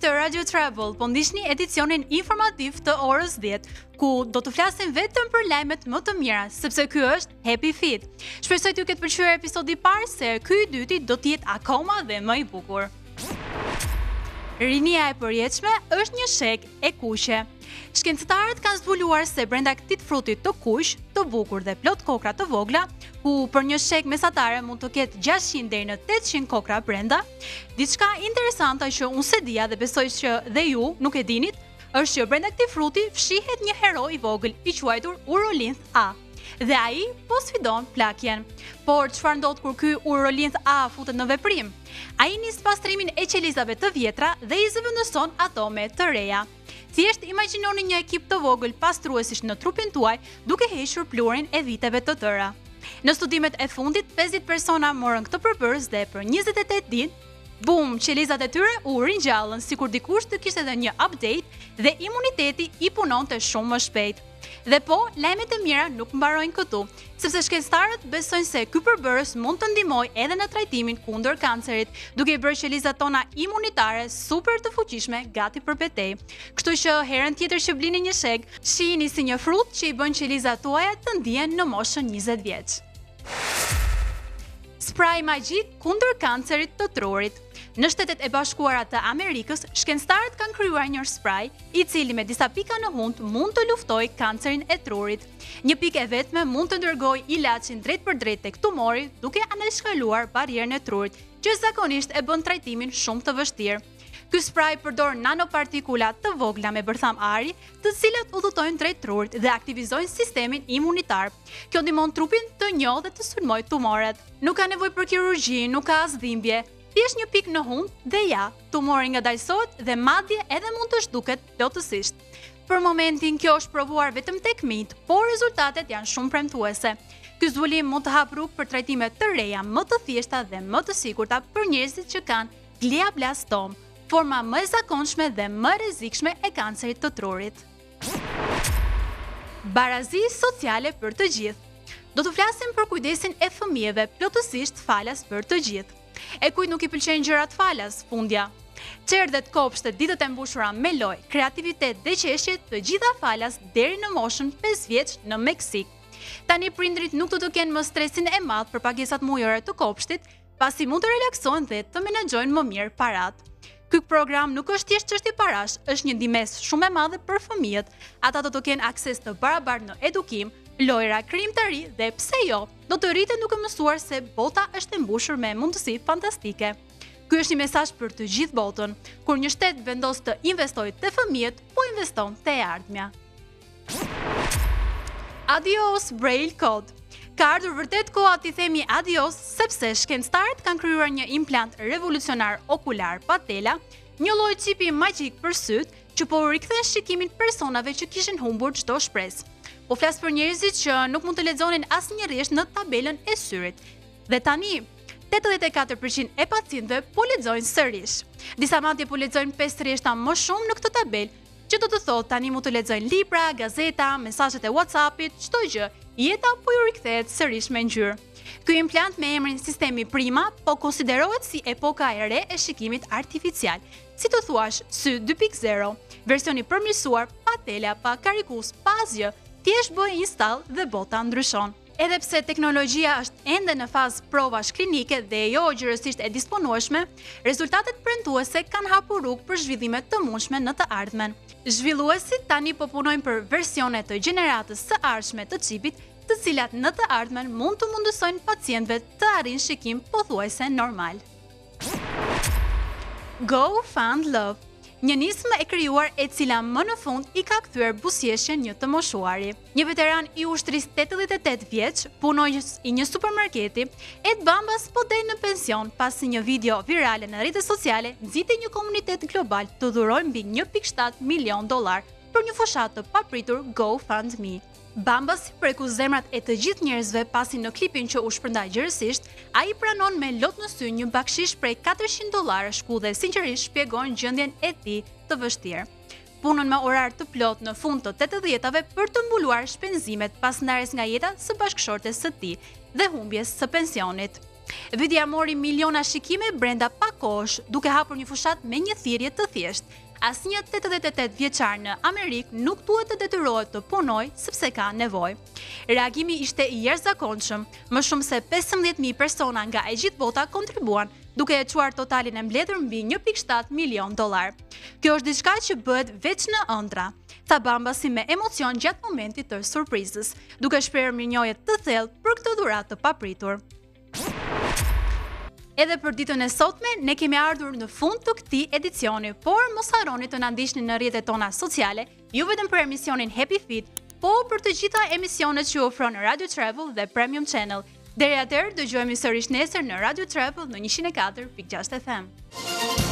të Radio Travel, po ndihni edicionin informativ të orës 10, ku do të flasim vetëm për lajmet më të mira, sepse ky është Happy Fit. Shpresoj t'ju ketë pëlqyer episodi i parë, se ky i dyti do të jetë akoma dhe më i bukur. Rinia e përjetshme është një sheg e kuqe. Shkencëtarët kanë zbuluar se brenda këtij fruti të kuq, të bukur dhe plot kokra të vogla, ku për një sheg mesatare mund të ketë 600 deri në 800 kokra brenda, diçka interesante që unë se dija dhe besoj që dhe ju nuk e dinit, është që brenda këtij fruti fshihet një hero i vogël i quajtur Urolinth A. Dhe ai po sfidon plakjen. Por çfarë ndodh kur ky Urolinth A futet në veprim? Ai nis pastrimin e qelizave të vjetra dhe i zëvendëson ato me të reja. Thjesht imagjinoni një ekip të vogël pastruesish në trupin tuaj, duke hequr pluhurin e viteve të tëra. Në studimet e fundit, 50 persona morën këtë përbërës dhe për 28 ditë, bum, qelizat e tyre u ringjallën sikur dikush të kishte dhënë një update dhe imuniteti i punonte shumë më shpejt. Dhe po, lajmet e mira nuk mbarojnë këtu, sepse shkencëtarët besojnë se ky përbërës mund të ndihmojë edhe në trajtimin kundër kancerit, duke i bërë qelizat tona imunitare super të fuqishme gati për betejë. Kështu që herën tjetër që blini një sheg, shihini si një frut që i bën qelizat tuaja të ndihen në moshën 20 vjeç. Spray magjik kundër kancerit të trurit. Në Shtetet e Bashkuara të Amerikës, shkencëtarët kanë krijuar një spray i cili me disa pika në hund mund të luftojë kancerin e trurit. Një pikë e vetme mund të dërgojë ilaçin drejt për drejt tek tumori, duke anashkaluar barierën e trurit, që zakonisht e bën trajtimin shumë të vështirë. Ky spray përdor nanopartikula të vogla me bërtham ari, të cilat udhëtojnë drejt trurit dhe aktivizojnë sistemin imunitar. Kjo ndihmon trupin të njohë dhe të sulmojë tumoret. Nuk ka nevojë për kirurgji, nuk ka as dhimbje. Thjesht një pikë në hund dhe ja, tumori ngadalësohet dhe madje edhe mund të zhduket plotësisht. Për momentin kjo është provuar vetëm tek mijt, por rezultatet janë shumë premtuese. Ky zbulim mund të hap rrugë për trajtime të reja, më të thjeshta dhe më të sigurta për njerëzit që kanë glioblastom, forma më e zakonshme dhe më rrezikshme e kancerit të trurit. Barazi sociale për të gjithë. Do të flasim për kujdesin e fëmijëve, plotësisht falas për të gjithë. E kujt nuk i pëlqejnë gjërat falas, fundja. Çerdhet, kopshtet, ditët e mbushura me lojë, kreativitet dhe qeshje, të gjitha falas deri në moshën 5 vjeç në Meksik. Tani prindrit nuk do të kenë më stresin e madh për pagesat mujore të kopshtit, pasi mund të relaksohen dhe të menaxhojnë më mirë parat. Ky program nuk është thjesht çështje parash, është një ndihmë shumë e madhe për fëmijët. Ata do të kenë akses të barabartë në edukim, lojra, krijimtari dhe pse jo, do të rriten duke mësuar se bota është e mbushur me mundësi fantastike. Ky është një mesazh për të gjithë botën. Kur një shtet vendos të investojë te fëmijët, po investon te e ardhmja. Adios Braille Code. Ka ardhur vërtet koha t'i themi adios, sepse shkencëtarët kanë krijuar një implant revolucionar okular patela, një lloj qipi magjik për syt që po rikthen shikimin personave që kishin humbur çdo shpresë. Po flas për njerëzit që nuk mund të lexonin asnjë rresht në tabelën e syrit. Dhe tani 84% e pacientëve po lexojnë sërish. Disa madje po lexojnë 5 rreshta më shumë në këtë tabelë, që do të thotë tani mund të lexojnë libra, gazeta, mesazhet e WhatsAppit, çdo gjë. Jeta po ju rikthehet sërish me ngjyrë. Ky implant me emrin Sistemi Prima po konsiderohet si epoka e re e shikimit artificial, si të thuash sy 2.0, versioni përmirësuar, patela pa karikus, pa asgjë, thjesht bëj install dhe bota ndryshon. Edhe pse teknologjia është ende në fazë provash klinike dhe jo gjërësisht e disponueshme, rezultatet premtuese kanë hapur rrugë për zhvillime të mundshme në të ardhmen. Zhvilluesit tani po punojnë për versione të gjeneratës së ardhshme të çipit, të cilat në të ardhmen mund të mundësojnë pacientëve të arrijnë shikim pothuajse normal. Go Fund Love. Një nismë e krijuar e cila më në fund i ka kthyer buzëqeshjen një të moshuari. Një veteran i ushtrisë 88 vjeç, punonjës i një supermarketi, Ed Bambas po del në pension pasi një video virale në rrjetet sociale nxiti një komunitet global të dhurojë mbi 1.7 milion dollar për një fushat të papritur GoFundMe. Bambas preku zemrat e të gjithë njerëzve pasi në klipin që u shpërndaj gjërësisht, ai pranon me lot në sy një bakshish prej $400 ku dhe sinqerisht shpjegon gjendjen e tij të vështirë. Punën me orar të plot në fund të 80-tave për të mbuluar shpenzimet pas ndarjes nga jeta së bashkëshortes së tij dhe humbjes së pensionit. Videoja mori miliona shikime brenda pak kohësh, duke hapur një fushat me një thirrje të thjeshtë. Asnjë 88 vjeçar në Amerikë nuk duhet të detyrohet të punojë sepse ka nevojë. Reagimi ishte i jashtëzakonshëm. Më shumë se 15.000 persona nga e gjithë bota kontribuan, duke e çuar totalin e mbledhur mbi 1.7 milion dollar. Kjo është diçka që bëhet veç në ëndra, tha Bambasi me emocion gjatë momentit të surprizës, duke shprehur mirënjohje të thellë për këtë dhuratë të papritur. Edhe për ditën e sotme, ne kemi ardhur në fund të këtij edicioni, por mos harroni të na ndiqni në rrjetet tona sociale, jo vetëm për emisionin Happy Fit, po për të gjitha emisionet që ofron Radio Travel dhe Premium Channel. Deri atëherë, dëgjojmë sërish nesër në Radio Travel në 104.6 FM.